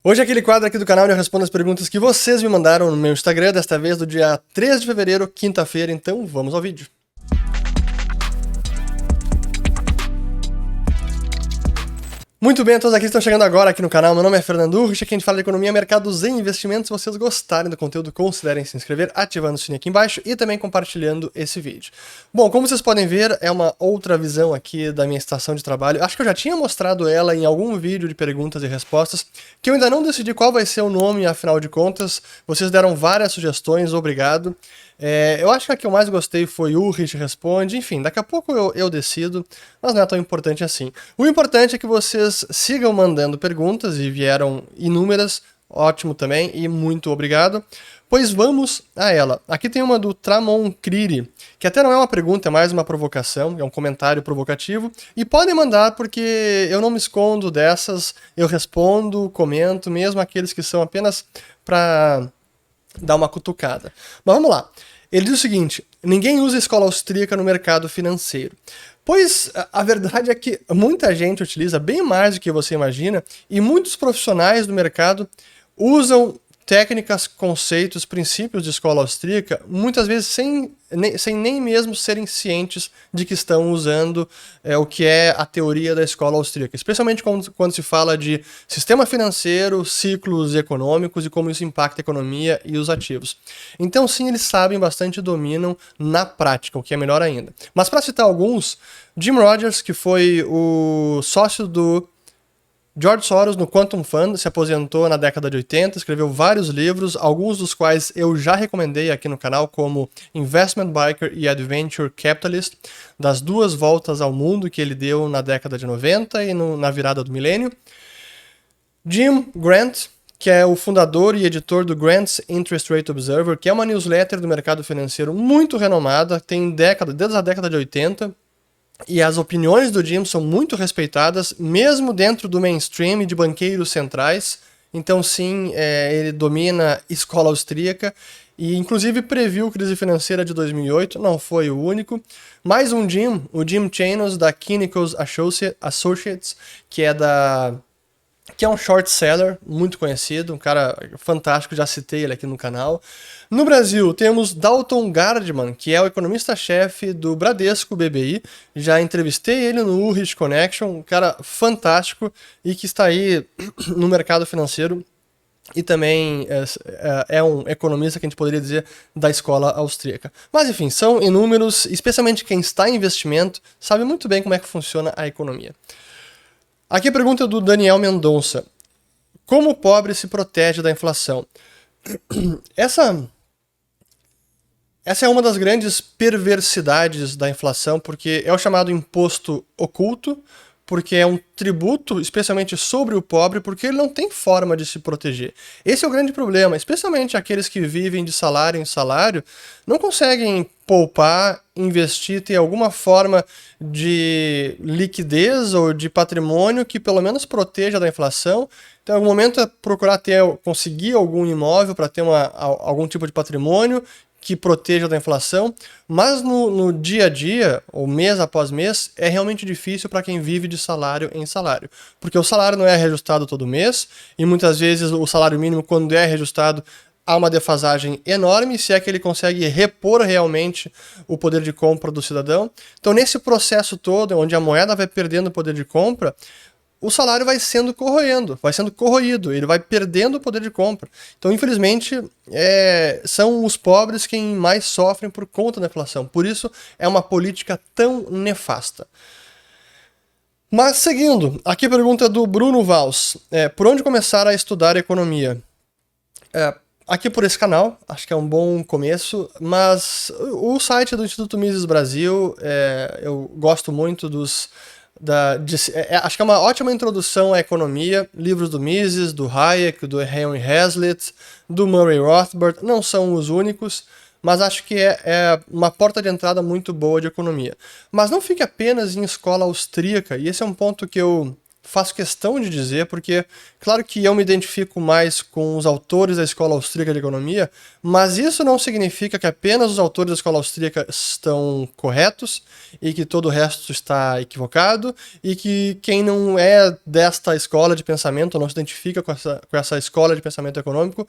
Hoje é aquele quadro aqui do canal onde eu respondo as perguntas que vocês me mandaram no meu Instagram, desta vez do dia 3 de fevereiro, quinta-feira, então vamos ao vídeo. Muito bem, a todos aqui que estão chegando agora aqui no canal, meu nome é Fernando Urrich, aqui a gente fala de economia, mercados e investimentos. Se vocês gostarem do conteúdo, considerem se inscrever, ativando o sininho aqui embaixo e também compartilhando esse vídeo. Bom, como vocês podem ver, é uma outra visão aqui da minha estação de trabalho. Acho que eu já tinha mostrado ela em algum vídeo de perguntas e respostas, que eu ainda não decidi qual vai ser o nome, afinal de contas. Vocês deram várias sugestões, obrigado. Eu acho que a que eu mais gostei foi Urrich Responde, enfim, daqui a pouco eu decido, mas não é tão importante assim. O importante é que vocês sigam mandando perguntas, e vieram inúmeras, ótimo também, e muito obrigado. Pois vamos a ela. Aqui tem uma do Tramon Criri, que até não é uma pergunta, é mais uma provocação, é um comentário provocativo, e podem mandar porque eu não me escondo dessas, eu respondo, comento, mesmo aqueles que são apenas para dar uma cutucada. Mas vamos lá. Ele diz o seguinte: ninguém usa escola austríaca no mercado financeiro. Pois a verdade é que muita gente utiliza bem mais do que você imagina, e muitos profissionais do mercado usam técnicas, conceitos, princípios de escola austríaca, muitas vezes sem nem mesmo serem cientes de que estão usando o que é a teoria da escola austríaca, especialmente quando se fala de sistema financeiro, ciclos econômicos e como isso impacta a economia e os ativos. Então sim, eles sabem bastante e dominam na prática, o que é melhor ainda. Mas para citar alguns, Jim Rogers, que foi o sócio do George Soros no Quantum Fund, se aposentou na década de 80, escreveu vários livros, alguns dos quais eu já recomendei aqui no canal, como Investment Biker e Adventure Capitalist, das duas voltas ao mundo que ele deu na década de 90 e na virada do milênio. Jim Grant, que é o fundador e editor do Grant's Interest Rate Observer, que é uma newsletter do mercado financeiro muito renomada, tem desde a década de 80, e as opiniões do Jim são muito respeitadas, mesmo dentro do mainstream de banqueiros centrais. Então sim, ele domina escola austríaca e inclusive previu a crise financeira de 2008, não foi o único. Mais um Jim, o Jim Chanos da Kinnickles Associates, que é um short seller muito conhecido, um cara fantástico, já citei ele aqui no canal. No Brasil, temos Dalton Gardman, que é o economista-chefe do Bradesco BBI. Já entrevistei ele no Urrich Connection, um cara fantástico e que está aí no mercado financeiro e também é um economista que a gente poderia dizer da escola austríaca. Mas enfim, são inúmeros, especialmente quem está em investimento sabe muito bem como é que funciona a economia. Aqui a pergunta do Daniel Mendonça: como o pobre se protege da inflação? Essa é uma das grandes perversidades da inflação, porque é o chamado imposto oculto, porque é um tributo, especialmente sobre o pobre, porque ele não tem forma de se proteger. Esse é o grande problema, especialmente aqueles que vivem de salário em salário, não conseguem poupar, investir, ter alguma forma de liquidez ou de patrimônio que pelo menos proteja da inflação. Então, em algum momento, é procurar conseguir algum imóvel para ter algum tipo de patrimônio que proteja da inflação, mas no dia a dia, ou mês após mês, é realmente difícil para quem vive de salário em salário, porque o salário não é reajustado todo mês, e muitas vezes o salário mínimo, quando é reajustado, há uma defasagem enorme, se é que ele consegue repor realmente o poder de compra do cidadão. Então, nesse processo todo, onde a moeda vai perdendo o poder de compra, o salário vai sendo corroído, ele vai perdendo o poder de compra. Então, infelizmente, são os pobres quem mais sofrem por conta da inflação. Por isso, é uma política tão nefasta. Mas, seguindo, aqui a pergunta do Bruno Valls: por onde começar a estudar economia? Aqui por esse canal, acho que é um bom começo, mas o site do Instituto Mises Brasil, eu gosto muito acho que é uma ótima introdução à economia. Livros do Mises, do Hayek, do Henry Hazlitt, do Murray Rothbard, não são os únicos, mas acho que é uma porta de entrada muito boa de economia. Mas não fique apenas em escola austríaca, e esse é um ponto que eu faço questão de dizer, porque claro que eu me identifico mais com os autores da Escola Austríaca de Economia, mas isso não significa que apenas os autores da Escola Austríaca estão corretos e que todo o resto está equivocado e que quem não é desta escola de pensamento, não se identifica com essa escola de pensamento econômico,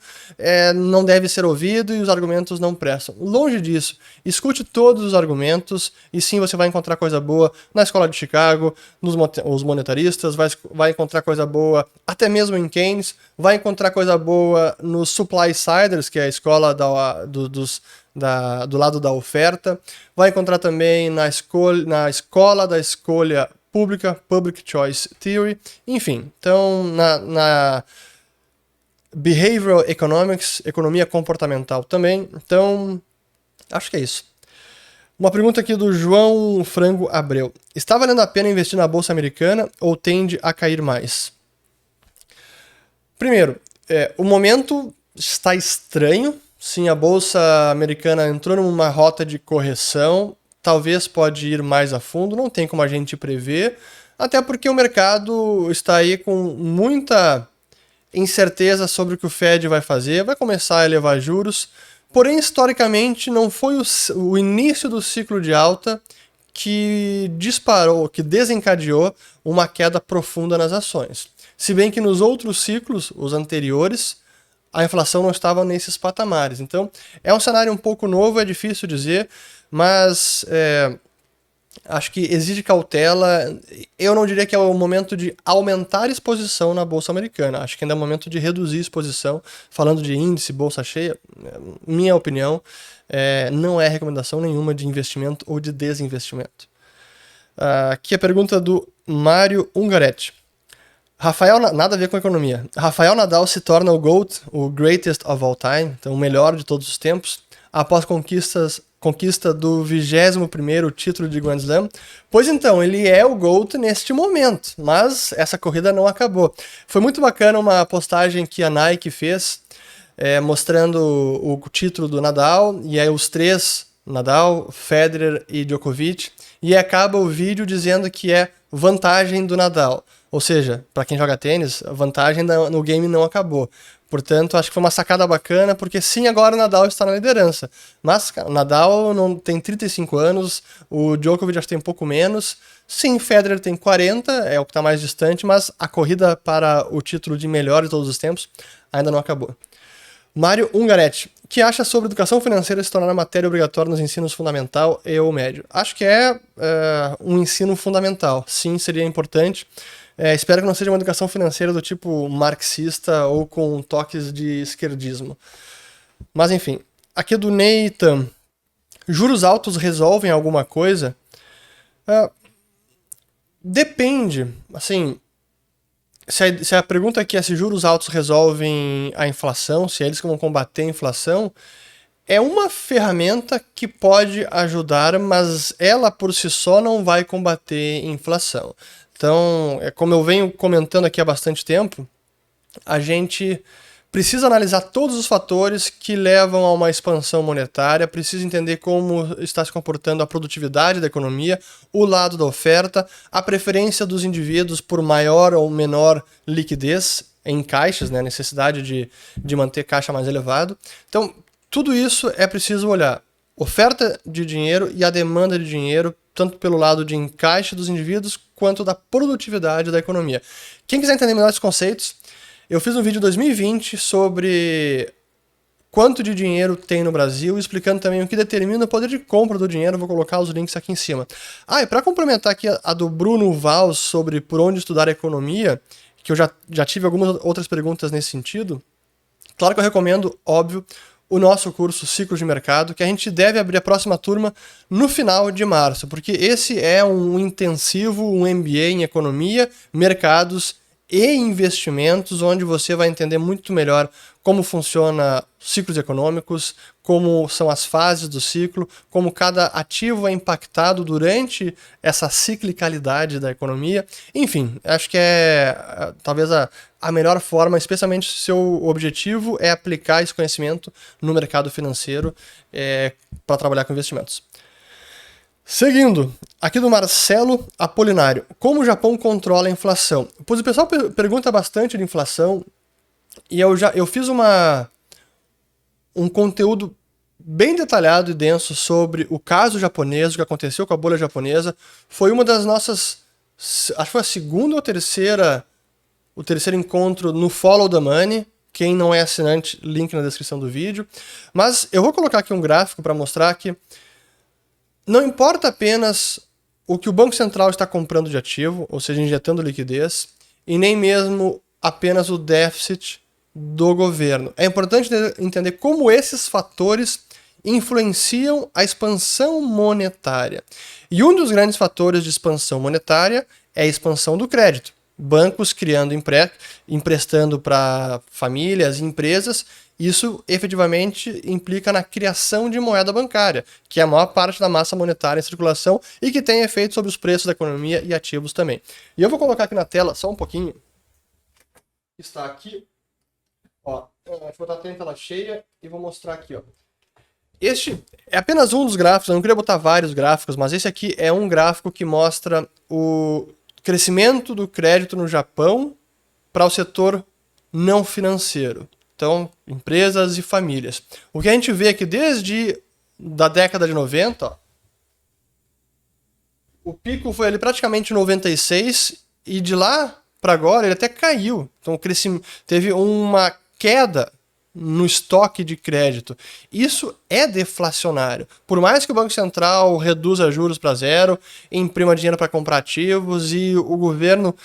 não deve ser ouvido e os argumentos não prestam. Longe disso, escute todos os argumentos e sim, você vai encontrar coisa boa na Escola de Chicago, os monetaristas, vai encontrar coisa boa até mesmo em Keynes, vai encontrar coisa boa nos supply-siders, que é a escola do lado da oferta, vai encontrar também na escola da escolha pública, Public Choice Theory, enfim. Então, na Behavioral Economics, economia comportamental também. Então, acho que é isso. Uma pergunta aqui do João Frango Abreu. Está valendo a pena investir na Bolsa Americana ou tende a cair mais? Primeiro, o momento está estranho. Sim, a Bolsa Americana entrou numa rota de correção. Talvez pode ir mais a fundo, não tem como a gente prever. Até porque o mercado está aí com muita incerteza sobre o que o Fed vai fazer. Vai começar a elevar juros. Porém, historicamente, não foi o início do ciclo de alta que disparou, que desencadeou uma queda profunda nas ações. Se bem que nos outros ciclos, os anteriores, a inflação não estava nesses patamares. Então, é um cenário um pouco novo, é difícil dizer, mas acho que exige cautela. Eu não diria que é o momento de aumentar exposição na Bolsa Americana. Acho que ainda é o momento de reduzir exposição. Falando de índice, bolsa cheia, minha opinião, não é recomendação nenhuma de investimento ou de desinvestimento. Aqui a pergunta do Mário Ungaretti. Nada a ver com economia. Rafael Nadal se torna o GOAT, o greatest of all time, então o melhor de todos os tempos, após conquista do 21º título de Grand Slam. Pois então, ele é o GOAT neste momento, mas essa corrida não acabou. Foi muito bacana uma postagem que a Nike fez, mostrando o título do Nadal, e aí os três, Nadal, Federer e Djokovic, e acaba o vídeo dizendo que é vantagem do Nadal. Ou seja, para quem joga tênis, a vantagem no game não acabou. Portanto, acho que foi uma sacada bacana, porque sim, agora o Nadal está na liderança. Mas o Nadal não tem 35 anos, o Djokovic já tem um pouco menos. Sim, Federer tem 40, é o que está mais distante, mas a corrida para o título de melhor de todos os tempos ainda não acabou. Mário Ungaretti, o que acha sobre educação financeira se tornar matéria obrigatória nos ensinos fundamental e ou médio? Acho que é um ensino fundamental. Sim, seria importante. Espero que não seja uma educação financeira do tipo marxista ou com toques de esquerdismo. Mas enfim, aqui do Nathan. Juros altos resolvem alguma coisa? Depende. Assim, se a pergunta aqui é se juros altos resolvem a inflação, se eles vão combater a inflação, é uma ferramenta que pode ajudar, mas ela por si só não vai combater a inflação. Então, como eu venho comentando aqui há bastante tempo, a gente precisa analisar todos os fatores que levam a uma expansão monetária, precisa entender como está se comportando a produtividade da economia, o lado da oferta, a preferência dos indivíduos por maior ou menor liquidez em caixas, né, a necessidade de manter caixa mais elevado. Então, tudo isso é preciso olhar. Oferta de dinheiro e a demanda de dinheiro, tanto pelo lado de encaixe dos indivíduos, quanto da produtividade da economia. Quem quiser entender melhor esses conceitos, eu fiz um vídeo em 2020 sobre quanto de dinheiro tem no Brasil, explicando também o que determina o poder de compra do dinheiro. Vou colocar os links aqui em cima. E para complementar aqui a do Bruno Valls sobre por onde estudar economia, que eu já tive algumas outras perguntas nesse sentido, claro que eu recomendo, óbvio, o nosso curso Ciclos de Mercado, que a gente deve abrir a próxima turma no final de março, porque esse é um intensivo, um MBA em economia, mercados e investimentos, onde você vai entender muito melhor como funciona ciclos econômicos, como são as fases do ciclo, como cada ativo é impactado durante essa ciclicalidade da economia. Enfim, acho que é talvez a melhor forma, especialmente se o seu objetivo é aplicar esse conhecimento no mercado financeiro para trabalhar com investimentos. Seguindo, aqui do Marcelo Apolinário. Como o Japão controla a inflação? Pois o pessoal pergunta bastante de inflação e eu fiz um conteúdo bem detalhado e denso sobre o caso japonês, o que aconteceu com a bolha japonesa. Foi uma das nossas, acho que foi a segunda ou o terceiro encontro no Follow the Money. Quem não é assinante, link na descrição do vídeo. Mas eu vou colocar aqui um gráfico para mostrar que não importa apenas o que o Banco Central está comprando de ativo, ou seja, injetando liquidez, e nem mesmo apenas o déficit do governo. É importante entender como esses fatores influenciam a expansão monetária. E um dos grandes fatores de expansão monetária é a expansão do crédito. Bancos criando emprestando para famílias e empresas, isso efetivamente implica na criação de moeda bancária, que é a maior parte da massa monetária em circulação e que tem efeito sobre os preços da economia e ativos também. E eu vou colocar aqui na tela só um pouquinho. Está aqui. Ó, vou botar até em tela cheia e vou mostrar aqui. Ó. Este é apenas um dos gráficos, eu não queria botar vários gráficos, mas esse aqui é um gráfico que mostra o crescimento do crédito no Japão para o setor não financeiro. Então, empresas e famílias. O que a gente vê aqui desde da década de 90, ó, o pico foi ali praticamente em 96 e de lá para agora ele até caiu. Então, teve uma queda no estoque de crédito. Isso é deflacionário. Por mais que o Banco Central reduza juros para zero, imprima dinheiro para comprar ativos e o governo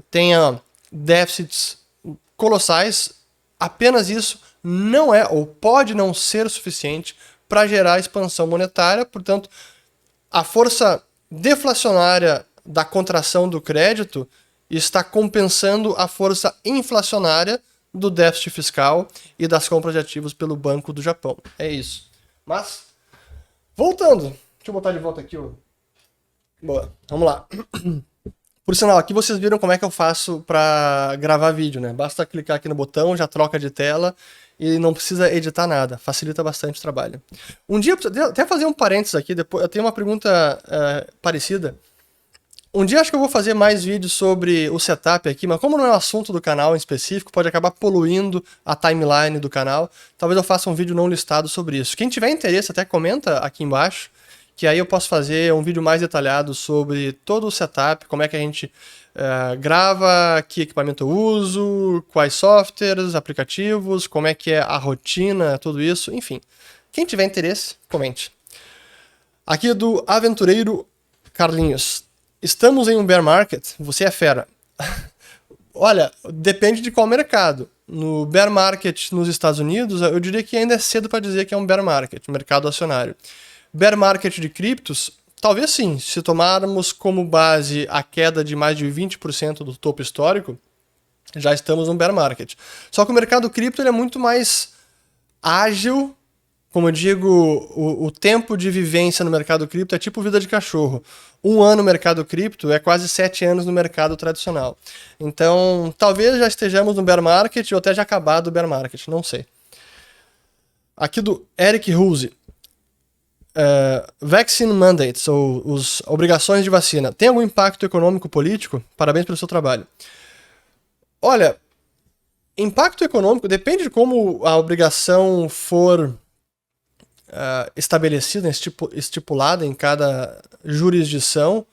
tenha déficits colossais, apenas isso não é ou pode não ser suficiente para gerar expansão monetária. Portanto, a força deflacionária da contração do crédito está compensando a força inflacionária do déficit fiscal e das compras de ativos pelo Banco do Japão. É isso. Mas, voltando. Deixa eu botar de volta aqui. Ó. Boa, vamos lá. Por sinal, aqui vocês viram como é que eu faço para gravar vídeo, né? Basta clicar aqui no botão, já troca de tela e não precisa editar nada. Facilita bastante o trabalho. Um dia, até fazer um parênteses aqui, depois eu tenho uma pergunta parecida. Um dia acho que eu vou fazer mais vídeos sobre o setup aqui, mas como não é um assunto do canal em específico, pode acabar poluindo a timeline do canal. Talvez eu faça um vídeo não listado sobre isso. Quem tiver interesse, até comenta aqui embaixo, que aí eu posso fazer um vídeo mais detalhado sobre todo o setup, como é que a gente grava, que equipamento eu uso, quais softwares, aplicativos, como é que é a rotina, tudo isso, enfim. Quem tiver interesse, comente. Aqui é do Aventureiro Carlinhos. Estamos em um bear market? Você é fera. Olha, depende de qual mercado. No bear market nos Estados Unidos, eu diria que ainda é cedo para dizer que é um bear market, mercado acionário. Bear market de criptos, talvez sim. Se tomarmos como base a queda de mais de 20% do topo histórico, já estamos num bear market. Só que o mercado cripto ele é muito mais ágil. Como eu digo, o tempo de vivência no mercado cripto é tipo vida de cachorro. 1 ano no mercado cripto é quase 7 anos no mercado tradicional. Então, talvez já estejamos no bear market ou até já acabado o bear market, não sei. Aqui do Eric Ruse. Vaccine mandates, ou as obrigações de vacina, tem algum impacto econômico político? Parabéns pelo seu trabalho. Olha, impacto econômico depende de como a obrigação for estabelecida, estipulada em cada jurisdição,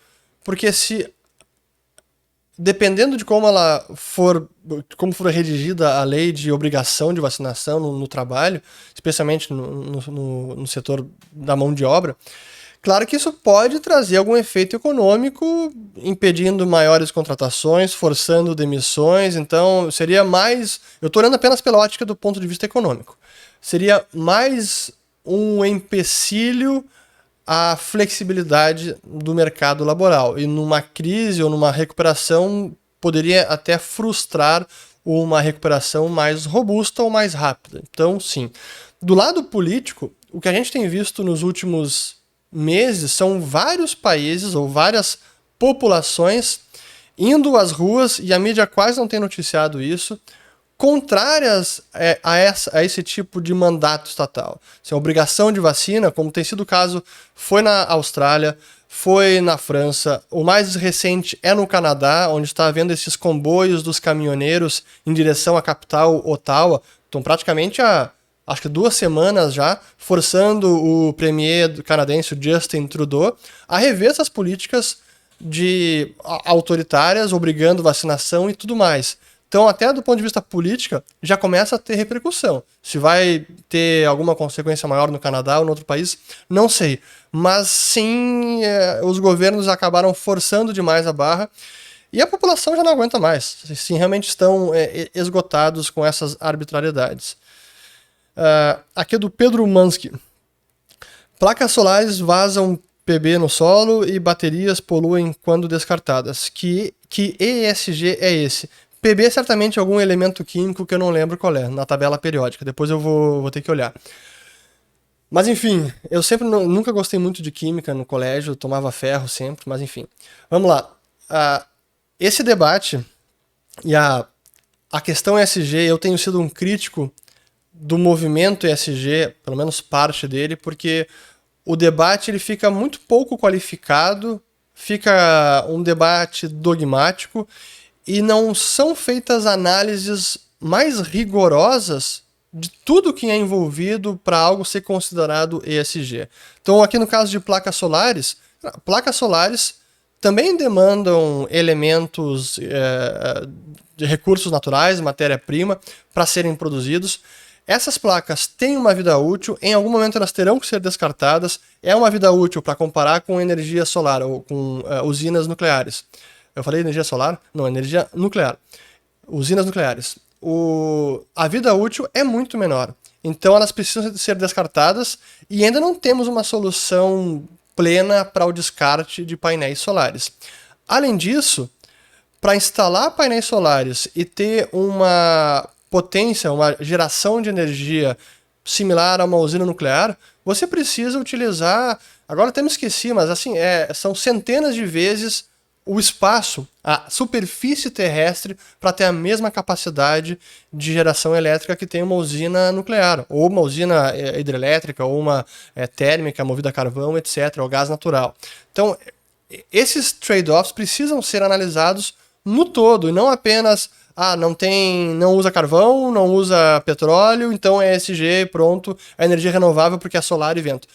porque dependendo de como for redigida a lei de obrigação de vacinação no trabalho, especialmente no setor da mão de obra, claro que isso pode trazer algum efeito econômico, impedindo maiores contratações, forçando demissões. Então, seria mais... Eu estou olhando apenas pela ótica do ponto de vista econômico. Seria mais um empecilho à flexibilidade do mercado laboral. E numa crise ou numa recuperação, poderia até frustrar uma recuperação mais robusta ou mais rápida. Então, sim. Do lado político, o que a gente tem visto nos últimos meses são vários países ou várias populações indo às ruas, e a mídia quase não tem noticiado isso, contrárias a esse tipo de mandato estatal. Assim, a obrigação de vacina, como tem sido o caso, foi na Austrália, foi na França, o mais recente é no Canadá, onde está havendo esses comboios dos caminhoneiros em direção à capital Ottawa. Estão praticamente há, acho que 2 semanas já, forçando o premier canadense, o Justin Trudeau, a rever essas políticas autoritárias, obrigando vacinação e tudo mais. Então, até do ponto de vista política, já começa a ter repercussão. Se vai ter alguma consequência maior no Canadá ou em outro país, não sei. Mas sim, os governos acabaram forçando demais a barra e a população já não aguenta mais. Sim, realmente estão esgotados com essas arbitrariedades. Aqui é do Pedro Mansky. Placas solares vazam PB no solo e baterias poluem quando descartadas. Que ESG é esse? PB é certamente algum elemento químico que eu não lembro qual é, na tabela periódica. Depois eu vou ter que olhar. Mas enfim, eu sempre nunca gostei muito de química no colégio, tomava ferro sempre, mas enfim. Vamos lá. Esse debate e a questão ESG, eu tenho sido um crítico do movimento ESG, pelo menos parte dele, porque o debate ele fica muito pouco qualificado, fica um debate dogmático e não são feitas análises mais rigorosas de tudo que é envolvido para algo ser considerado ESG. Então, aqui no caso de placas solares também demandam elementos de recursos naturais, matéria-prima, para serem produzidos. Essas placas têm uma vida útil, em algum momento elas terão que ser descartadas. É uma vida útil para comparar com energia solar ou com usinas nucleares. Eu falei energia solar? Não, energia nuclear. Usinas nucleares. A vida útil é muito menor. Então elas precisam ser descartadas e ainda não temos uma solução plena para o descarte de painéis solares. Além disso, para instalar painéis solares e ter uma potência, uma geração de energia similar a uma usina nuclear, você precisa utilizar, agora até me esqueci, mas assim, são centenas de vezes o espaço, a superfície terrestre, para ter a mesma capacidade de geração elétrica que tem uma usina nuclear, ou uma usina hidrelétrica, ou uma térmica movida a carvão, etc., ou gás natural. Então, esses trade-offs precisam ser analisados no todo, e não apenas não usa carvão, não usa petróleo, então é ESG, pronto, é energia renovável porque é solar e vento.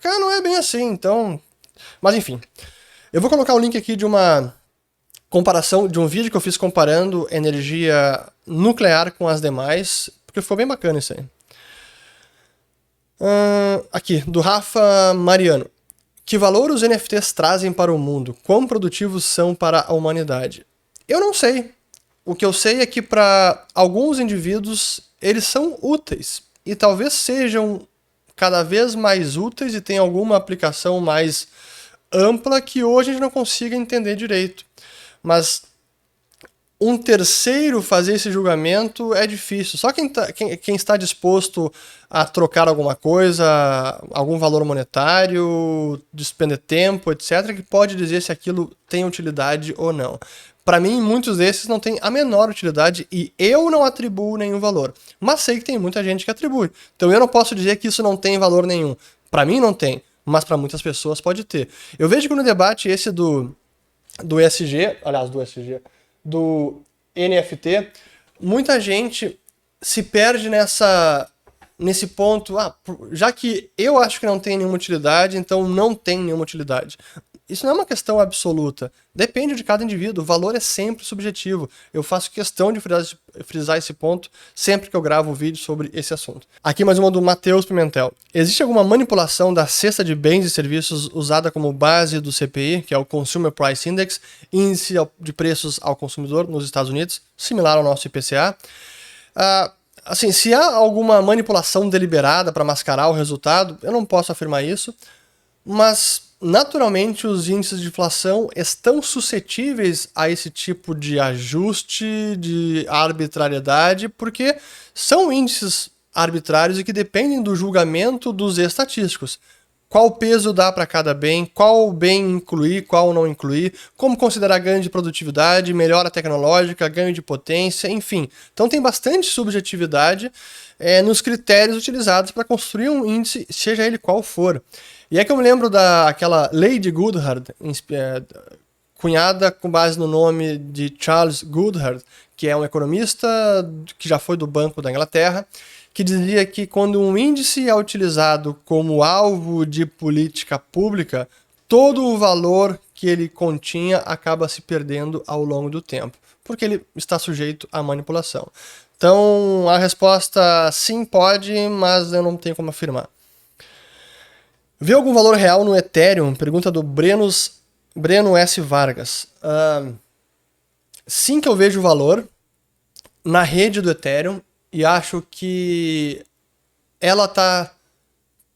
Cara, não é bem assim, então... Mas enfim... Eu vou colocar o link aqui de uma comparação, de um vídeo que eu fiz comparando energia nuclear com as demais, porque ficou bem bacana isso aí. Aqui, do Rafa Mariano. Que valor os NFTs trazem para o mundo? Quão produtivos são para a humanidade? Eu não sei. O que eu sei é que para alguns indivíduos eles são úteis e talvez sejam cada vez mais úteis e tenham alguma aplicação mais ampla que hoje a gente não consiga entender direito. Mas um terceiro fazer esse julgamento é difícil. Só quem está disposto a trocar alguma coisa, algum valor monetário, despender tempo, etc., que pode dizer se aquilo tem utilidade ou não. Para mim, muitos desses não têm a menor utilidade e eu não atribuo nenhum valor. Mas sei que tem muita gente que atribui. Então eu não posso dizer que isso não tem valor nenhum. Para mim não tem. Mas para muitas pessoas pode ter. Eu vejo que no debate esse do ESG, aliás, do NFT, muita gente se perde nesse ponto, já que eu acho que não tem nenhuma utilidade, então não tem nenhuma utilidade. Isso não é uma questão absoluta. Depende de cada indivíduo. O valor é sempre subjetivo. Eu faço questão de frisar esse ponto sempre que eu gravo um vídeo sobre esse assunto. Aqui mais uma do Matheus Pimentel. Existe alguma manipulação da cesta de bens e serviços usada como base do CPI, que é o Consumer Price Index, índice de preços ao consumidor nos Estados Unidos, similar ao nosso IPCA? Assim, se há alguma manipulação deliberada para mascarar o resultado, eu não posso afirmar isso, mas naturalmente os índices de inflação estão suscetíveis a esse tipo de ajuste, de arbitrariedade, porque são índices arbitrários e que dependem do julgamento dos estatísticos. qual peso dá para cada bem, qual bem incluir, qual não incluir, como considerar ganho de produtividade, melhora tecnológica, ganho de potência, enfim. Então tem bastante subjetividade nos critérios utilizados para construir um índice, seja ele qual for. E é que eu me lembro daquela Lady Goodhart, cunhada com base no nome de Charles Goodhart, que é um economista que já foi do Banco da Inglaterra, que dizia que quando um índice é utilizado como alvo de política pública, todo o valor que ele continha acaba se perdendo ao longo do tempo, porque ele está sujeito à manipulação. Então, a resposta sim pode, mas eu não tenho como afirmar. Vê algum valor real no Ethereum? Pergunta do Breno S. Vargas. Sim que eu vejo valor na rede do Ethereum e acho que ela está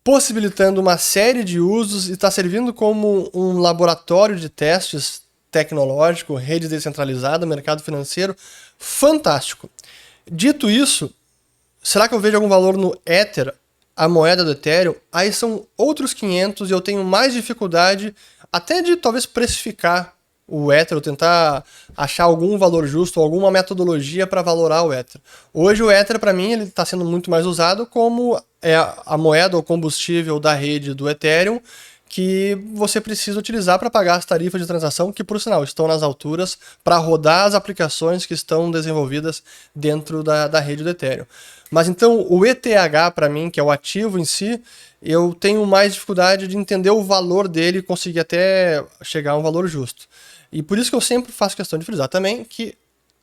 possibilitando uma série de usos e está servindo como um laboratório de testes tecnológico, rede descentralizada, mercado financeiro, fantástico. Dito isso, será que eu vejo algum valor no Ether, a moeda do Ethereum? Aí são outros 500 e eu tenho mais dificuldade até de talvez precificar o Ether, ou tentar achar algum valor justo, alguma metodologia para valorar o Ether. Hoje o Ether, para mim, ele está sendo muito mais usado como a moeda ou combustível da rede do Ethereum, que você precisa utilizar para pagar as tarifas de transação, que por sinal estão nas alturas, para rodar as aplicações que estão desenvolvidas dentro da rede do Ethereum. Mas então o ETH para mim, que é o ativo em si, eu tenho mais dificuldade de entender o valor dele e conseguir até chegar a um valor justo. E por isso que eu sempre faço questão de frisar também que,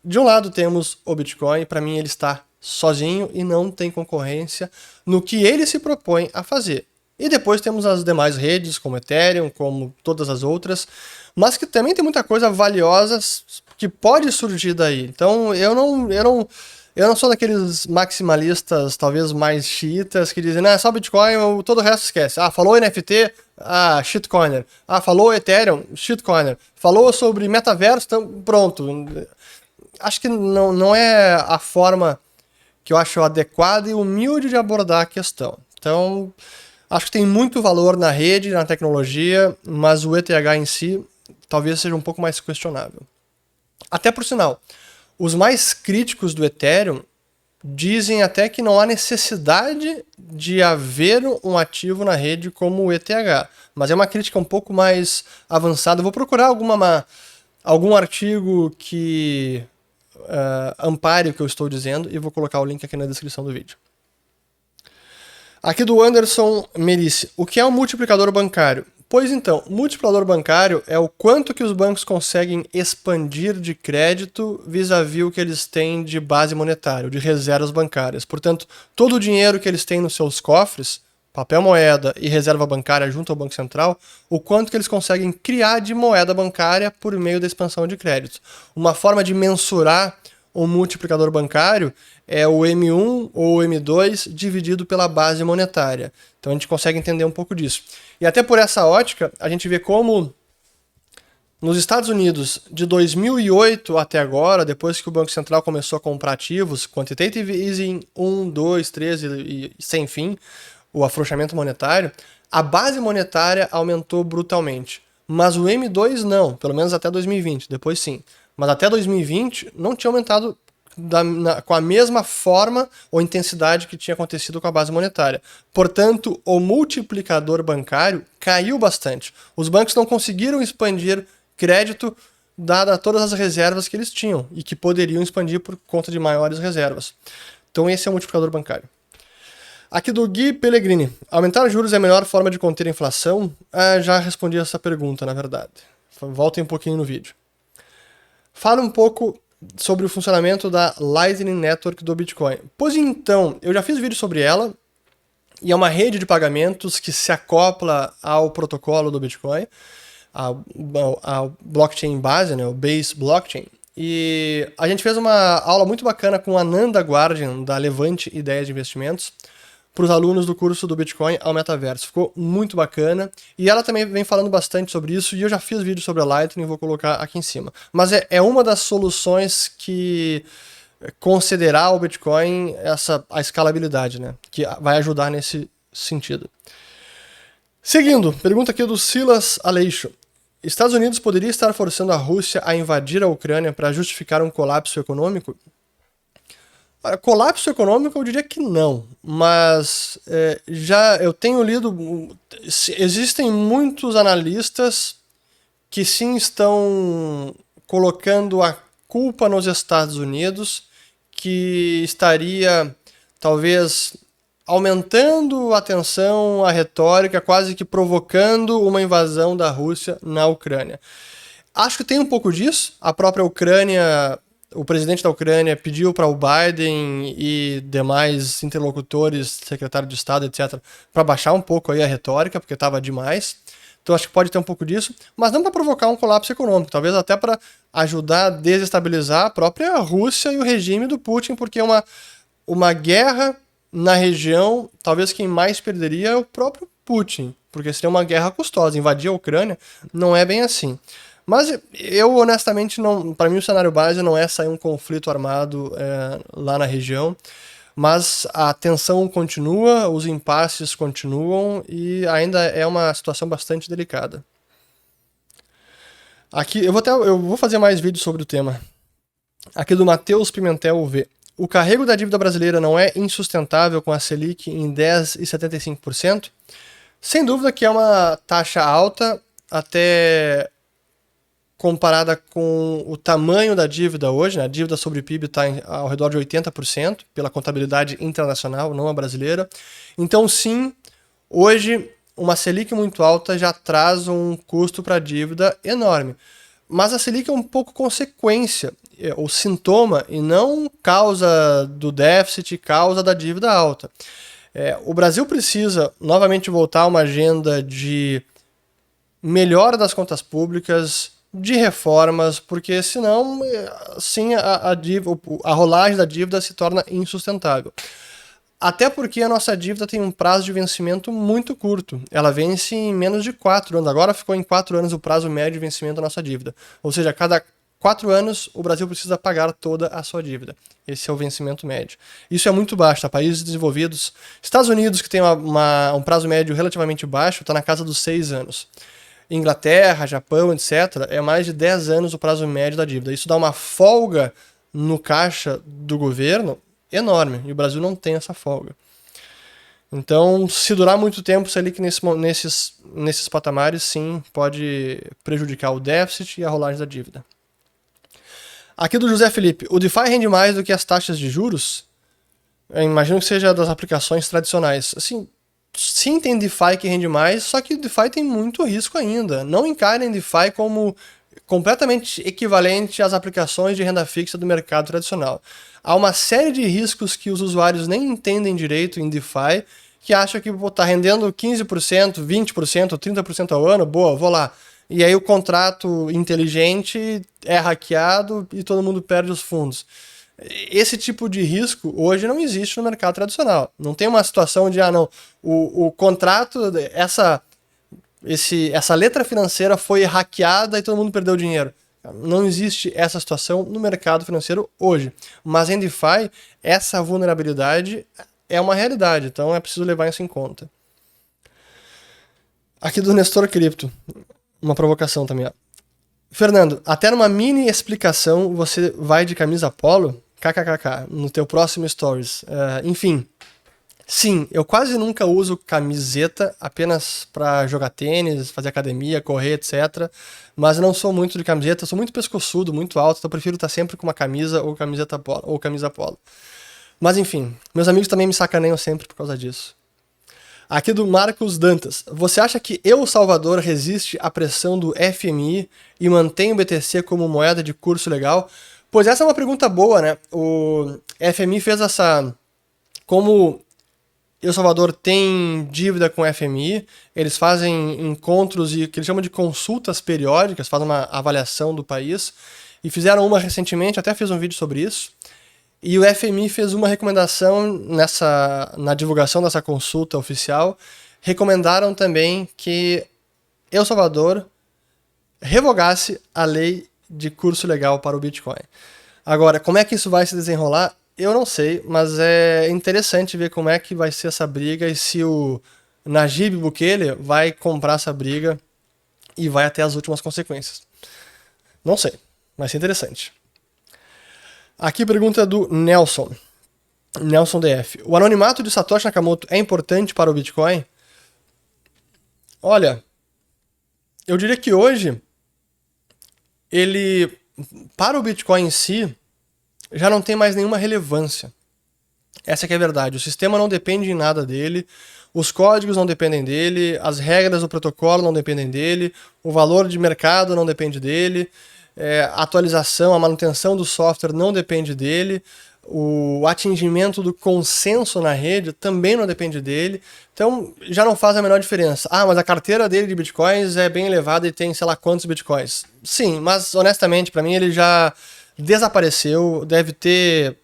de um lado, temos o Bitcoin, para mim ele está sozinho e não tem concorrência no que ele se propõe a fazer. E depois temos as demais redes, como Ethereum, como todas as outras, mas que também tem muita coisa valiosa que pode surgir daí. Então eu não sou daqueles maximalistas, talvez mais xiitas, que dizem, é só Bitcoin, todo o resto esquece. Ah, falou NFT, shitcoiner. Ah, falou Ethereum, shitcoiner. Falou sobre metaverso, então pronto. Acho que não é a forma que eu acho adequada e humilde de abordar a questão. Então, acho que tem muito valor na rede, na tecnologia, mas o ETH em si talvez seja um pouco mais questionável. Até por sinal, os mais críticos do Ethereum dizem até que não há necessidade de haver um ativo na rede como o ETH, mas é uma crítica um pouco mais avançada. Eu vou procurar algum artigo que ampare o que eu estou dizendo e vou colocar o link aqui na descrição do vídeo. Aqui do Anderson Merice. O que é um multiplicador bancário? Pois então, multiplicador bancário é o quanto que os bancos conseguem expandir de crédito vis-à-vis o que eles têm de base monetária, de reservas bancárias. Portanto, todo o dinheiro que eles têm nos seus cofres, papel moeda e reserva bancária junto ao Banco Central, o quanto que eles conseguem criar de moeda bancária por meio da expansão de crédito. Uma forma de mensurar o multiplicador bancário é o M1 ou o M2 dividido pela base monetária. Então a gente consegue entender um pouco disso. E até por essa ótica, a gente vê como nos Estados Unidos, de 2008 até agora, depois que o Banco Central começou a comprar ativos, quantitative easing 1, 2, 3 e sem fim, o afrouxamento monetário, a base monetária aumentou brutalmente. Mas o M2 não, pelo menos até 2020, depois sim. Mas até 2020 não tinha aumentado com a mesma forma ou intensidade que tinha acontecido com a base monetária. Portanto, o multiplicador bancário caiu bastante. Os bancos não conseguiram expandir crédito dada todas as reservas que eles tinham e que poderiam expandir por conta de maiores reservas. Então esse é o multiplicador bancário. Aqui do Gui Pellegrini. Aumentar os juros é a melhor forma de conter a inflação? Já respondi essa pergunta, na verdade. Voltem um pouquinho no vídeo. Fala um pouco sobre o funcionamento da Lightning Network do Bitcoin. Pois então, eu já fiz vídeo sobre ela, e é uma rede de pagamentos que se acopla ao protocolo do Bitcoin, ao blockchain base, né, o Base Blockchain. E a gente fez uma aula muito bacana com a Nanda Guardian, da Levante Ideias de Investimentos, para os alunos do curso do Bitcoin ao Metaverso. Ficou muito bacana. E ela também vem falando bastante sobre isso, e eu já fiz vídeo sobre a Lightning, vou colocar aqui em cima. Mas é uma das soluções que concederá ao Bitcoin a escalabilidade, né? Que vai ajudar nesse sentido. Seguindo, pergunta aqui do Silas Aleixo. Estados Unidos poderia estar forçando a Rússia a invadir a Ucrânia para justificar um colapso econômico? Colapso econômico eu diria que não, mas já eu tenho lido, existem muitos analistas que sim estão colocando a culpa nos Estados Unidos, que estaria talvez aumentando a tensão, a retórica, quase que provocando uma invasão da Rússia na Ucrânia. Acho que tem um pouco disso. A própria Ucrânia, o presidente da Ucrânia pediu para o Biden e demais interlocutores, secretário de Estado, etc., para baixar um pouco aí a retórica, porque estava demais. Então acho que pode ter um pouco disso, mas não para provocar um colapso econômico, talvez até para ajudar a desestabilizar a própria Rússia e o regime do Putin, porque uma guerra na região, talvez quem mais perderia é o próprio Putin, porque seria uma guerra custosa. Invadir a Ucrânia não é bem assim. Mas eu, honestamente, não. Para mim, o cenário base não é sair um conflito armado lá na região. Mas a tensão continua, os impasses continuam e ainda é uma situação bastante delicada. Aqui, eu vou fazer mais vídeos sobre o tema. Aqui do Matheus Pimentel V. O carrego da dívida brasileira não é insustentável com a Selic em 10,75%? Sem dúvida que é uma taxa alta, até comparada com o tamanho da dívida hoje, né? A dívida sobre PIB está ao redor de 80%, pela contabilidade internacional, não a brasileira. Então, sim, hoje uma Selic muito alta já traz um custo para a dívida enorme. Mas a Selic é um pouco consequência, ou sintoma, e não causa do déficit, causa da dívida alta. O Brasil precisa novamente voltar a uma agenda de melhora das contas públicas, de reformas, porque senão, sim, a rolagem da dívida se torna insustentável. Até porque a nossa dívida tem um prazo de vencimento muito curto. Ela vence em menos de 4 anos. Agora ficou em 4 anos o prazo médio de vencimento da nossa dívida. Ou seja, a cada 4 anos o Brasil precisa pagar toda a sua dívida. Esse é o vencimento médio. Isso é muito baixo, tá? Países desenvolvidos, Estados Unidos, que tem um prazo médio relativamente baixo, está na casa dos 6 anos. Inglaterra, Japão, etc., é mais de 10 anos o prazo médio da dívida. Isso dá uma folga no caixa do governo enorme, e o Brasil não tem essa folga. Então, se durar muito tempo, se ali que nesses patamares, sim, pode prejudicar o déficit e a rolagem da dívida. Aqui do José Felipe, o DeFi rende mais do que as taxas de juros? Eu imagino que seja das aplicações tradicionais. Assim, sim, tem DeFi que rende mais, só que o DeFi tem muito risco ainda. Não encarem DeFi como completamente equivalente às aplicações de renda fixa do mercado tradicional. Há uma série de riscos que os usuários nem entendem direito em DeFi, que acham que tá rendendo 15%, 20%, 30% ao ano, boa, vou lá. E aí o contrato inteligente é hackeado e todo mundo perde os fundos. Esse tipo de risco hoje não existe no mercado tradicional. Não tem uma situação de, o contrato, essa letra financeira foi hackeada e todo mundo perdeu dinheiro. Não existe essa situação no mercado financeiro hoje. Mas em DeFi, essa vulnerabilidade é uma realidade, então é preciso levar isso em conta. Aqui do Nestor Cripto, uma provocação também. Ó. Fernando, até numa mini explicação você vai de camisa polo? KKKK, no teu próximo Stories. Enfim, sim, eu quase nunca uso camiseta apenas para jogar tênis, fazer academia, correr, etc. Mas eu não sou muito de camiseta, eu sou muito pescoçudo, muito alto, então eu prefiro estar sempre com uma camisa ou camiseta polo, ou camisa polo. Mas enfim, meus amigos também me sacaneiam sempre por causa disso. Aqui do Marcos Dantas. Você acha que El Salvador resiste à pressão do FMI e mantém o BTC como moeda de curso legal? Pois essa é uma pergunta boa, né? O FMI fez essa... Como El Salvador tem dívida com o FMI, eles fazem encontros e que eles chamam de consultas periódicas, fazem uma avaliação do país, e fizeram uma recentemente, até fiz um vídeo sobre isso, e o FMI fez uma recomendação na divulgação dessa consulta oficial, recomendaram também que El Salvador revogasse a lei de curso legal para o Bitcoin. Agora, como é que isso vai se desenrolar? Eu não sei, mas é interessante ver como é que vai ser essa briga e se o Najib Bukele vai comprar essa briga e vai até as últimas consequências. Não sei, vai ser interessante. Aqui pergunta do Nelson DF. O anonimato de Satoshi Nakamoto é importante para o Bitcoin? Olha, eu diria que hoje, ele, para o Bitcoin em si, já não tem mais nenhuma relevância. Essa que é a verdade. O sistema não depende em nada dele, os códigos não dependem dele, as regras do protocolo não dependem dele, o valor de mercado não depende dele, a atualização, a manutenção do software não depende dele, o atingimento do consenso na rede também não depende dele, então já não faz a menor diferença. Ah, mas a carteira dele de bitcoins é bem elevada e tem sei lá quantos bitcoins. Sim, mas honestamente para mim ele já desapareceu, deve ter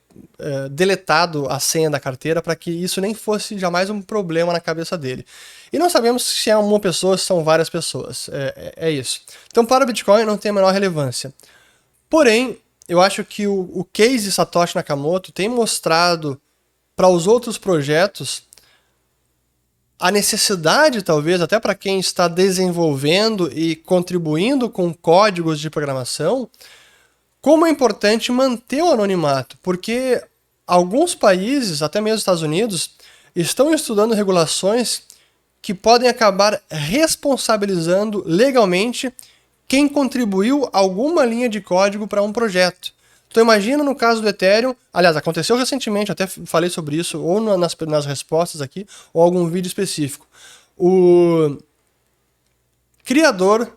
deletado a senha da carteira para que isso nem fosse jamais um problema na cabeça dele. E não sabemos se é uma pessoa ou se são várias pessoas. É isso. Então, para o Bitcoin não tem a menor relevância. Porém, eu acho que o case Satoshi Nakamoto tem mostrado para os outros projetos a necessidade, talvez, até para quem está desenvolvendo e contribuindo com códigos de programação, como é importante manter o anonimato, porque alguns países, até mesmo os Estados Unidos, estão estudando regulações que podem acabar responsabilizando legalmente quem contribuiu alguma linha de código para um projeto. Então imagina no caso do Ethereum, aliás, aconteceu recentemente, até falei sobre isso, ou nas respostas aqui, ou algum vídeo específico. O criador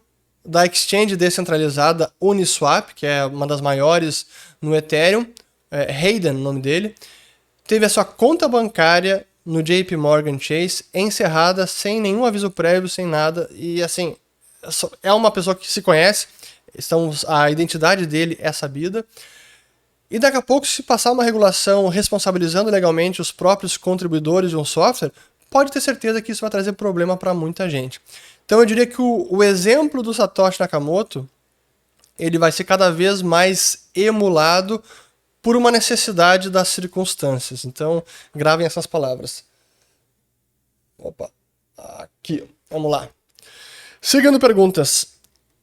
da exchange descentralizada Uniswap, que é uma das maiores no Ethereum, Hayden, o nome dele, teve a sua conta bancária no JP Morgan Chase encerrada sem nenhum aviso prévio, sem nada, e assim, é uma pessoa que se conhece, a identidade dele é sabida, e daqui a pouco, se passar uma regulação responsabilizando legalmente os próprios contribuidores de um software, pode ter certeza que isso vai trazer problema para muita gente. Então eu diria que o exemplo do Satoshi Nakamoto, ele vai ser cada vez mais emulado por uma necessidade das circunstâncias. Então, gravem essas palavras. Opa, aqui, vamos lá. Seguindo perguntas.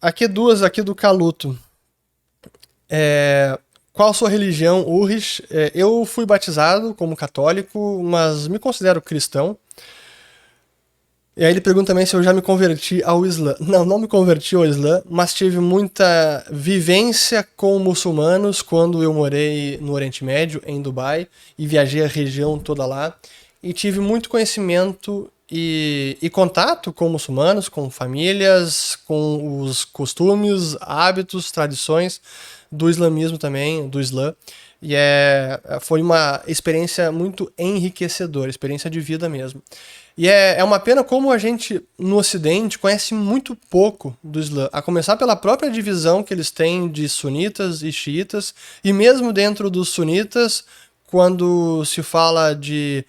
Aqui duas aqui do Caluto. Qual a sua religião, Ulrich? Eu fui batizado como católico, mas me considero cristão. E aí ele pergunta também se eu já me converti ao Islã. Não me converti ao Islã, mas tive muita vivência com muçulmanos quando eu morei no Oriente Médio, em Dubai, e viajei a região toda lá. E tive muito conhecimento e contato com muçulmanos, com famílias, com os costumes, hábitos, tradições do islamismo também, do Islã. E foi uma experiência muito enriquecedora, experiência de vida mesmo. E é uma pena como a gente, no Ocidente, conhece muito pouco do Islã, a começar pela própria divisão que eles têm de sunitas e xiitas, e mesmo dentro dos sunitas, quando se fala de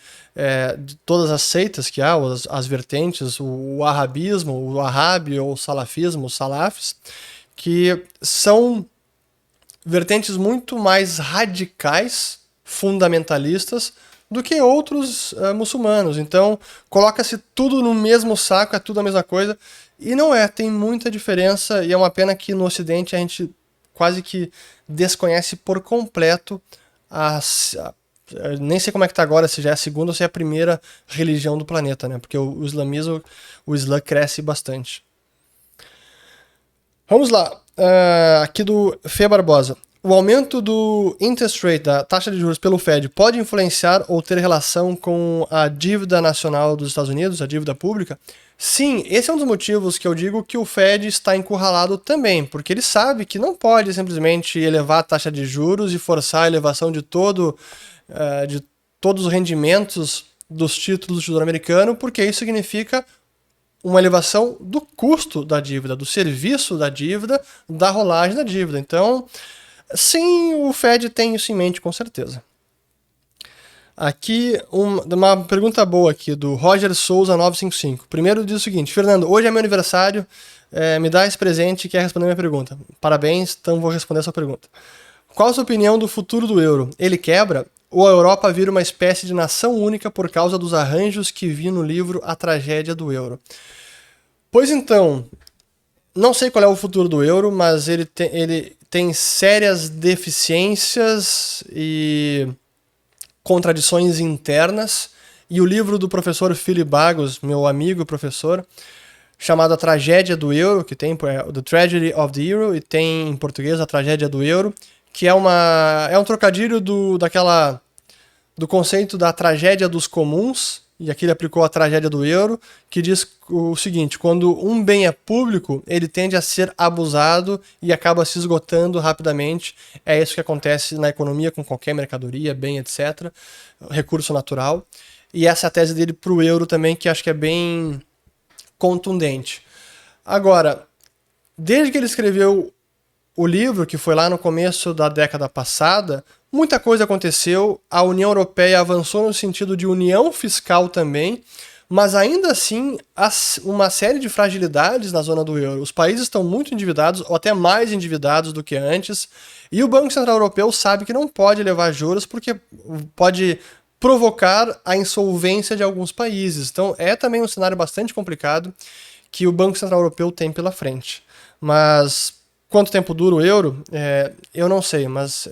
todas as seitas que há, as vertentes, o arabismo, o wahhabi ou o salafismo, os salafis, que são vertentes muito mais radicais, fundamentalistas, do que outros muçulmanos. Então, coloca-se tudo no mesmo saco, é tudo a mesma coisa. E não tem muita diferença, e é uma pena que no Ocidente a gente quase que desconhece por completo nem sei como é que tá agora, se já é a segunda ou se é a primeira religião do planeta, né? Porque o islamismo, o Islã cresce bastante. Vamos lá, aqui do Fê Barbosa. O aumento do interest rate, da taxa de juros pelo Fed, pode influenciar ou ter relação com a dívida nacional dos Estados Unidos, a dívida pública? Sim, esse é um dos motivos que eu digo que o Fed está encurralado também, porque ele sabe que não pode simplesmente elevar a taxa de juros e forçar a elevação de todos os rendimentos dos títulos do Tesouro Americano, porque isso significa uma elevação do custo da dívida, do serviço da dívida, da rolagem da dívida. Então, sim, o Fed tem isso em mente, com certeza. Aqui, uma pergunta boa aqui, do Roger Souza 955. Primeiro diz o seguinte: Fernando, hoje é meu aniversário, me dá esse presente e quer responder minha pergunta. Parabéns, então vou responder a sua pergunta. Qual a sua opinião do futuro do euro? Ele quebra? ou a Europa vira uma espécie de nação única por causa dos arranjos que vi no livro A Tragédia do Euro. Pois então, não sei qual é o futuro do euro, mas ele tem sérias deficiências e contradições internas. E o livro do professor Philip Bagos, meu amigo e professor, chamado A Tragédia do Euro, que tem The Tragedy of the Euro, e tem em português A Tragédia do Euro, que é um trocadilho do conceito da tragédia dos comuns, e aqui ele aplicou a tragédia do euro, que diz o seguinte: quando um bem é público, ele tende a ser abusado e acaba se esgotando rapidamente. É isso que acontece na economia com qualquer mercadoria, bem, etc. Recurso natural. E essa é a tese dele para o euro também, que acho que é bem contundente. Agora, desde que ele escreveu o livro, que foi lá no começo da década passada, muita coisa aconteceu, a União Europeia avançou no sentido de união fiscal também, mas ainda assim há uma série de fragilidades na zona do euro. Os países estão muito endividados, ou até mais endividados do que antes, e o Banco Central Europeu sabe que não pode elevar juros porque pode provocar a insolvência de alguns países. Então é também um cenário bastante complicado que o Banco Central Europeu tem pela frente. Mas quanto tempo dura o euro? Eu não sei, mas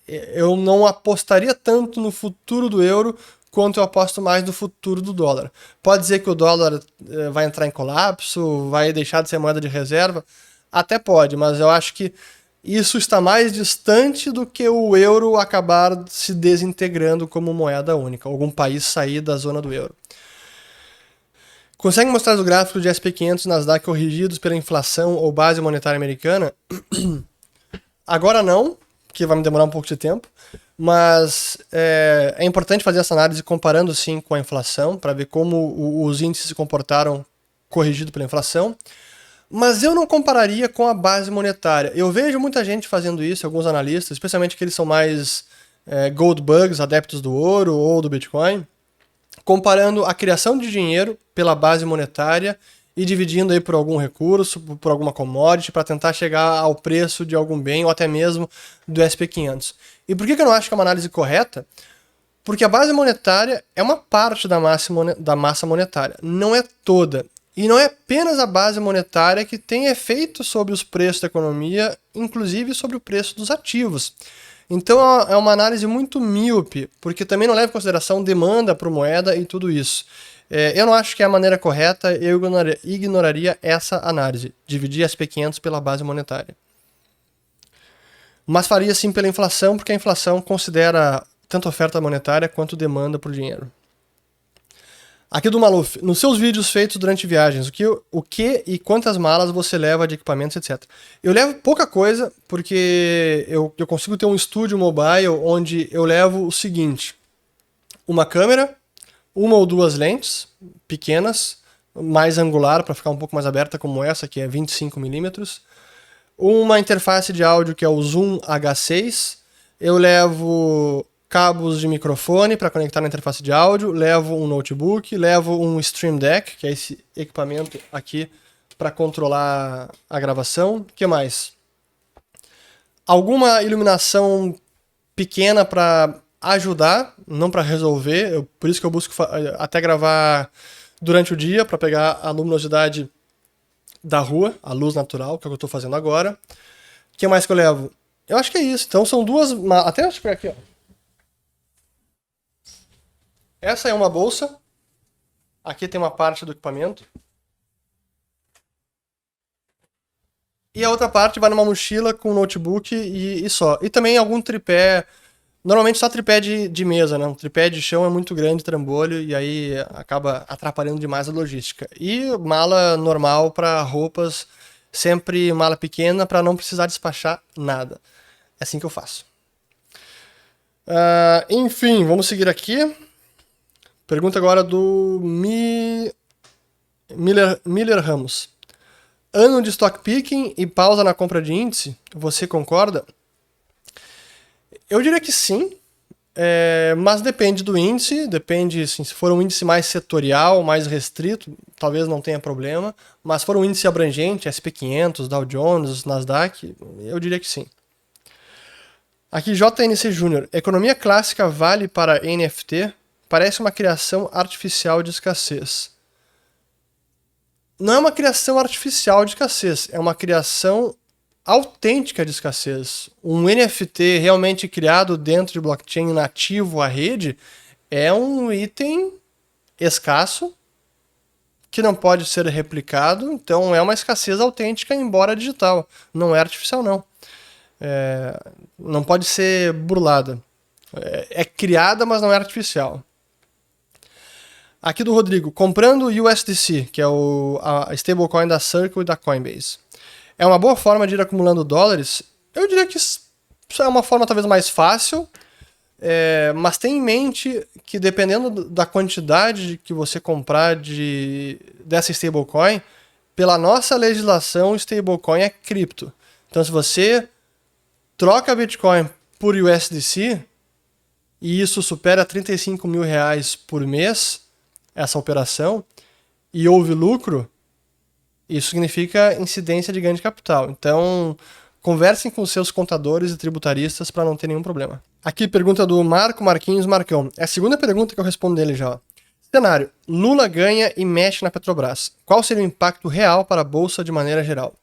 eu não apostaria tanto no futuro do euro quanto eu aposto mais no futuro do dólar. Pode dizer que o dólar vai entrar em colapso, vai deixar de ser moeda de reserva? Até pode, mas eu acho que isso está mais distante do que o euro acabar se desintegrando como moeda única, algum país sair da zona do euro. Consegue mostrar os gráficos de SP500 e Nasdaq corrigidos pela inflação ou base monetária americana? Agora não, que vai me demorar um pouco de tempo, mas é importante fazer essa análise comparando sim com a inflação, para ver como os índices se comportaram corrigido pela inflação. Mas eu não compararia com a base monetária. Eu vejo muita gente fazendo isso, alguns analistas, especialmente aqueles que são mais gold bugs, adeptos do ouro ou do Bitcoin, comparando a criação de dinheiro pela base monetária e dividindo aí por algum recurso, por alguma commodity, para tentar chegar ao preço de algum bem ou até mesmo do SP500. E por que eu não acho que é uma análise correta? Porque a base monetária é uma parte da massa monetária, não é toda. E não é apenas a base monetária que tem efeito sobre os preços da economia, inclusive sobre o preço dos ativos. Então é uma análise muito míope, porque também não leva em consideração demanda por moeda e tudo isso. Eu não acho que é a maneira correta, eu ignoraria essa análise, dividir SP500 pela base monetária. Mas faria sim pela inflação, porque a inflação considera tanto oferta monetária quanto demanda por dinheiro. Aqui do Maluf, nos seus vídeos feitos durante viagens, o que e quantas malas você leva de equipamentos, etc. Eu levo pouca coisa, porque eu consigo ter um estúdio mobile onde eu levo o seguinte: uma câmera, uma ou duas lentes pequenas, mais angular, para ficar um pouco mais aberta, como essa, que é 25mm, uma interface de áudio que é o Zoom H6, eu levo cabos de microfone para conectar na interface de áudio, levo um notebook, levo um Stream Deck, que é esse equipamento aqui para controlar a gravação. O que mais? Alguma iluminação pequena para ajudar, não para resolver, por isso que eu busco até gravar durante o dia, para pegar a luminosidade da rua, a luz natural, que é o que eu estou fazendo agora. O que mais que eu levo? Eu acho que é isso. Então são duas... Até deixa eu pegar aqui, ó. Essa é uma bolsa. Aqui tem uma parte do equipamento. E a outra parte vai numa mochila com notebook e só. E também algum tripé. Normalmente só tripé de mesa, né? Um tripé de chão é muito grande, trambolho, e aí acaba atrapalhando demais a logística. E mala normal para roupas, sempre mala pequena para não precisar despachar nada. É assim que eu faço. Enfim, vamos seguir aqui. Pergunta agora do Miller Ramos. Ano de stock picking e pausa na compra de índice, você concorda? Eu diria que sim, mas depende do índice, depende, assim, se for um índice mais setorial, mais restrito, talvez não tenha problema, mas se for um índice abrangente, SP500, Dow Jones, Nasdaq, eu diria que sim. Aqui, JNC Júnior. Economia clássica vale para NFT? Parece uma criação artificial de escassez. Não é uma criação artificial de escassez, é uma criação autêntica de escassez. Um NFT realmente criado dentro de blockchain nativo à rede é um item escasso que não pode ser replicado, então é uma escassez autêntica, embora digital. Não é artificial, não. Não pode ser burlada. É criada, mas não é artificial. Aqui do Rodrigo, comprando USDC, que é a stablecoin da Circle e da Coinbase. É uma boa forma de ir acumulando dólares? Eu diria que isso é uma forma talvez mais fácil, mas tenha em mente que dependendo da quantidade que você comprar dessa stablecoin, pela nossa legislação, stablecoin é cripto. Então se você troca Bitcoin por USDC e isso supera 35 mil reais por mês, essa operação, e houve lucro, isso significa incidência de ganho de capital. Então, conversem com seus contadores e tributaristas para não ter nenhum problema. Aqui, pergunta do Marquinhos Marcão. É a segunda pergunta que eu respondo dele já. Cenário: Lula ganha e mexe na Petrobras. Qual seria o impacto real para a Bolsa de maneira geral?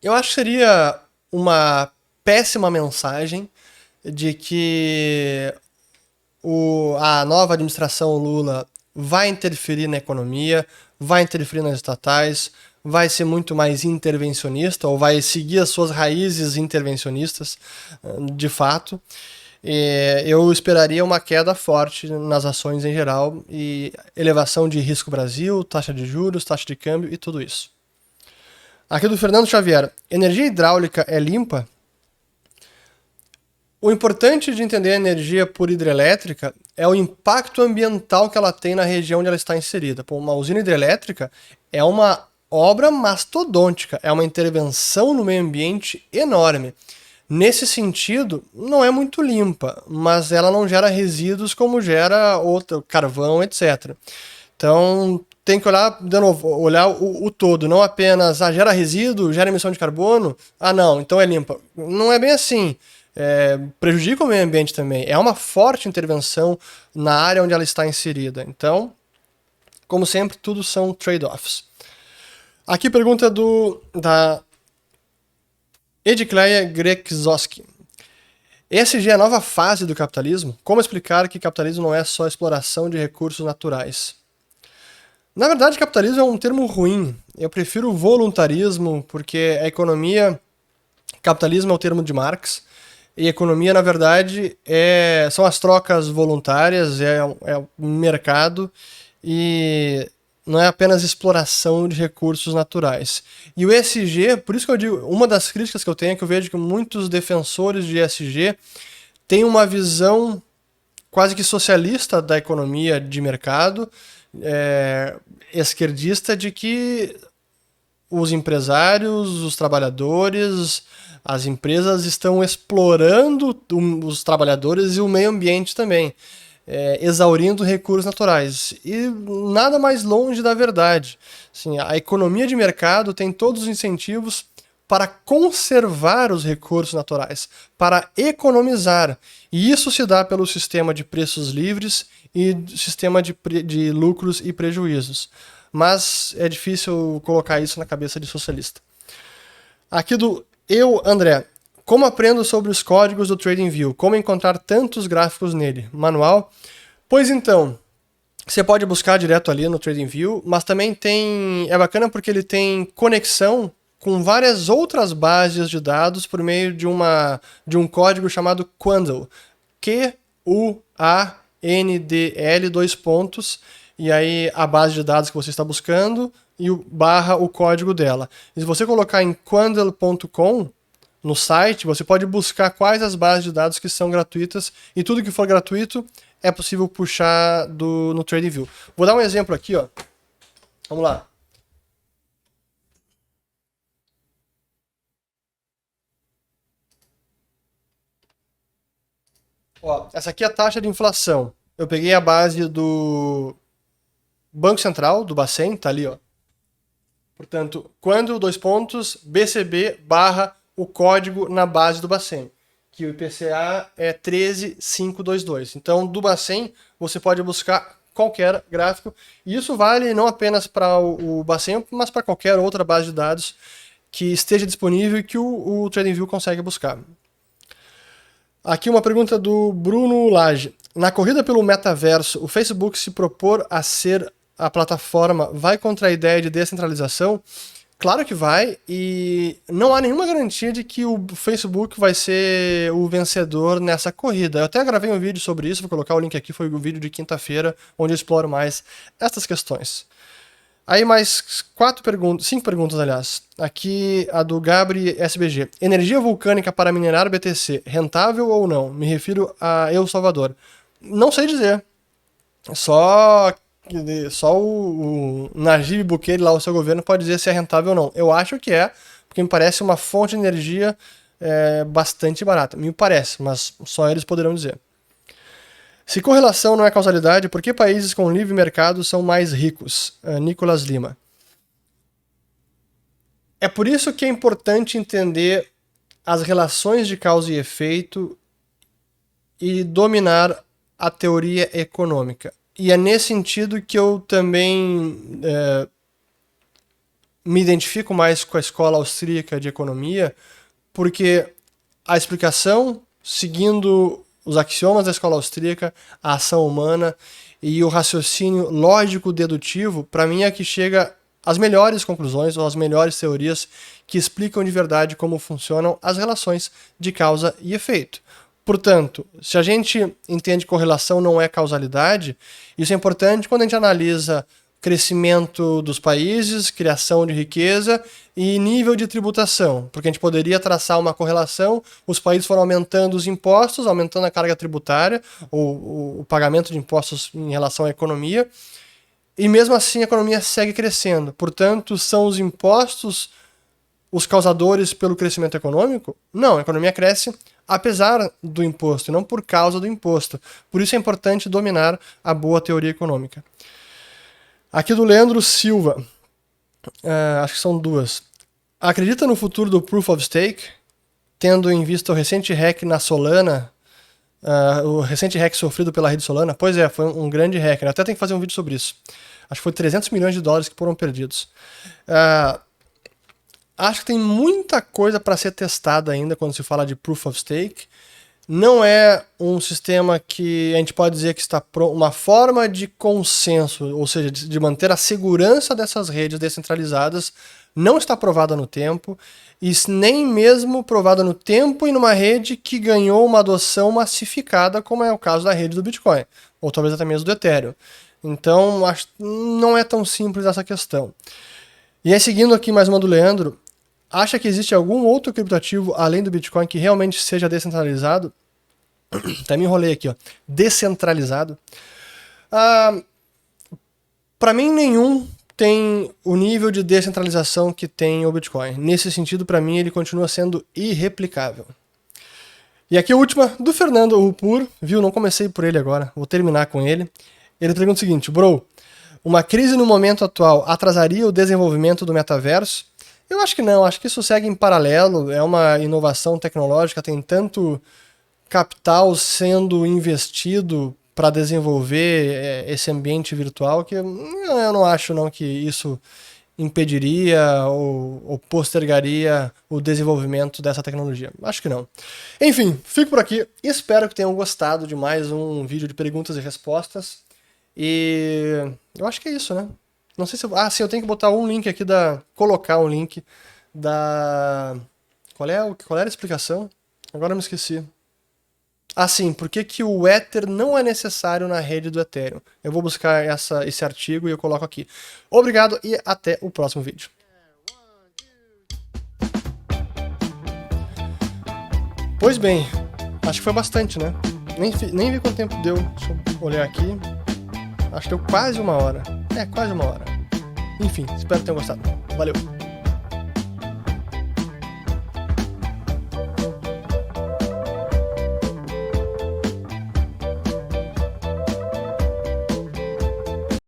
Eu acho que seria uma péssima mensagem de que a nova administração Lula vai interferir na economia, vai interferir nas estatais, vai ser muito mais intervencionista, ou vai seguir as suas raízes intervencionistas, de fato. Eu esperaria uma queda forte nas ações em geral e elevação de risco Brasil, taxa de juros, taxa de câmbio e tudo isso. Aqui do Fernando Xavier. Energia hidráulica é limpa? O importante de entender a energia por hidrelétrica é o impacto ambiental que ela tem na região onde ela está inserida. Uma usina hidrelétrica é uma obra mastodôntica, é uma intervenção no meio ambiente enorme. Nesse sentido, não é muito limpa, mas ela não gera resíduos como gera outro, carvão, etc. Então, tem que olhar, de novo, olhar o todo, não apenas, gera resíduo, gera emissão de carbono, não, então é limpa. Não é bem assim. Prejudica o meio ambiente também. É uma forte intervenção na área onde ela está inserida. Então, como sempre, tudo são trade-offs. Aqui pergunta da Edkleia Grekzoski. ESG é a nova fase do capitalismo? Como explicar que capitalismo não é só exploração de recursos naturais? Na verdade, capitalismo é um termo ruim. Eu prefiro voluntarismo, porque a economia... Capitalismo é o termo de Marx. E economia, na verdade, são as trocas voluntárias, é o mercado, e não é apenas exploração de recursos naturais. E o ESG, por isso que eu digo, uma das críticas que eu tenho é que eu vejo que muitos defensores de ESG têm uma visão quase que socialista da economia de mercado, esquerdista, de que os empresários, os trabalhadores, as empresas estão explorando os trabalhadores e o meio ambiente também, exaurindo recursos naturais. E nada mais longe da verdade. Assim, a economia de mercado tem todos os incentivos para conservar os recursos naturais, para economizar. E isso se dá pelo sistema de preços livres e sistema de lucros e prejuízos. Mas é difícil colocar isso na cabeça de socialista. Aqui do André. Como aprendo sobre os códigos do TradingView? Como encontrar tantos gráficos nele? Manual? Pois então, você pode buscar direto ali no TradingView, mas também é bacana porque ele tem conexão com várias outras bases de dados por meio de um código chamado Quandl. Q-U-A-N-D-L, 2 pontos, e aí a base de dados que você está buscando e o código dela. E se você colocar em quandl.com no site, você pode buscar quais as bases de dados que são gratuitas, e tudo que for gratuito é possível puxar no TradingView. Vou dar um exemplo aqui, ó. Vamos lá. Ó, essa aqui é a taxa de inflação. Eu peguei a base do Banco Central, do Bacen, tá ali, ó. Portanto, quando, 2 pontos, BCB barra o código na base do Bacen. que o IPCA é 13,522. Então, do Bacen, você pode buscar qualquer gráfico. E isso vale não apenas para o Bacen, mas para qualquer outra base de dados que esteja disponível e que o TradingView consegue buscar. Aqui uma pergunta do Bruno Lage. Na corrida pelo metaverso, o Facebook se propor a ser a plataforma vai contra a ideia de descentralização? Claro que vai, e não há nenhuma garantia de que o Facebook vai ser o vencedor nessa corrida. Eu até gravei um vídeo sobre isso, vou colocar o link aqui, foi o vídeo de quinta-feira, onde eu exploro mais essas questões. Aí mais 5 perguntas, aliás. Aqui a do Gabri SBG. Energia vulcânica para minerar BTC, rentável ou não? Me refiro a El Salvador. Não sei dizer. Só o Najib Bukele, lá o seu governo, pode dizer se é rentável ou não. Eu acho que é, porque me parece uma fonte de energia bastante barata. Me parece, mas só eles poderão dizer. Se correlação não é causalidade, por que países com livre mercado são mais ricos? Nicolas Lima. É por isso que é importante entender as relações de causa e efeito e dominar a teoria econômica. E é nesse sentido que eu também me identifico mais com a escola austríaca de economia, porque a explicação, seguindo os axiomas da escola austríaca, a ação humana e o raciocínio lógico-dedutivo, para mim é que chega às melhores conclusões ou às melhores teorias que explicam de verdade como funcionam as relações de causa e efeito. Portanto, se a gente entende que correlação não é causalidade, isso é importante quando a gente analisa crescimento dos países, criação de riqueza e nível de tributação, porque a gente poderia traçar uma correlação, os países foram aumentando os impostos, aumentando a carga tributária, ou o pagamento de impostos em relação à economia, e mesmo assim a economia segue crescendo. Portanto, são os impostos os causadores pelo crescimento econômico? Não, a economia cresce apesar do imposto, e não por causa do imposto. Por isso é importante dominar a boa teoria econômica. Aqui do Leandro Silva, acho que são duas. Acredita no futuro do Proof of Stake, tendo em vista o recente hack na Solana, o recente hack sofrido pela rede Solana? Pois é, foi um grande hack, né? Até tem que fazer um vídeo sobre isso. Acho que foi 300 milhões de dólares que foram perdidos. Acho que tem muita coisa para ser testada ainda quando se fala de Proof of Stake. Não é um sistema que a gente pode dizer que está pronto, uma forma de consenso, ou seja, de manter a segurança dessas redes descentralizadas, não está provada no tempo, e nem mesmo provada no tempo e numa rede que ganhou uma adoção massificada, como é o caso da rede do Bitcoin, ou talvez até mesmo do Ethereum. Então, não é tão simples essa questão. E aí, seguindo aqui mais uma do Leandro, acha que existe algum outro criptoativo além do Bitcoin que realmente seja descentralizado? Até me enrolei aqui, ó. Descentralizado. Para mim, nenhum tem o nível de descentralização que tem o Bitcoin. Nesse sentido, para mim, ele continua sendo irreplicável. E aqui a última, do Fernando Rupur, viu? Não comecei por ele agora, vou terminar com ele. Ele pergunta o seguinte: bro, uma crise no momento atual atrasaria o desenvolvimento do metaverso? Eu acho que não, acho que isso segue em paralelo, é uma inovação tecnológica, tem tanto capital sendo investido para desenvolver esse ambiente virtual que eu não acho não que isso impediria ou postergaria o desenvolvimento dessa tecnologia. Acho que não. Enfim, fico por aqui. Espero que tenham gostado de mais um vídeo de perguntas e respostas. E eu acho que é isso, né? Não sei se eu... sim, eu tenho que botar um link aqui colocar um link da... Qual era a explicação? Agora eu me esqueci. Sim, por que o Ether não é necessário na rede do Ethereum? Eu vou buscar esse artigo e eu coloco aqui. Obrigado e até o próximo vídeo. Pois bem, acho que foi bastante, né? Nem vi quanto tempo deu. Deixa eu olhar aqui. Acho que deu quase uma hora. Quase uma hora. Enfim, espero que tenham gostado. Valeu!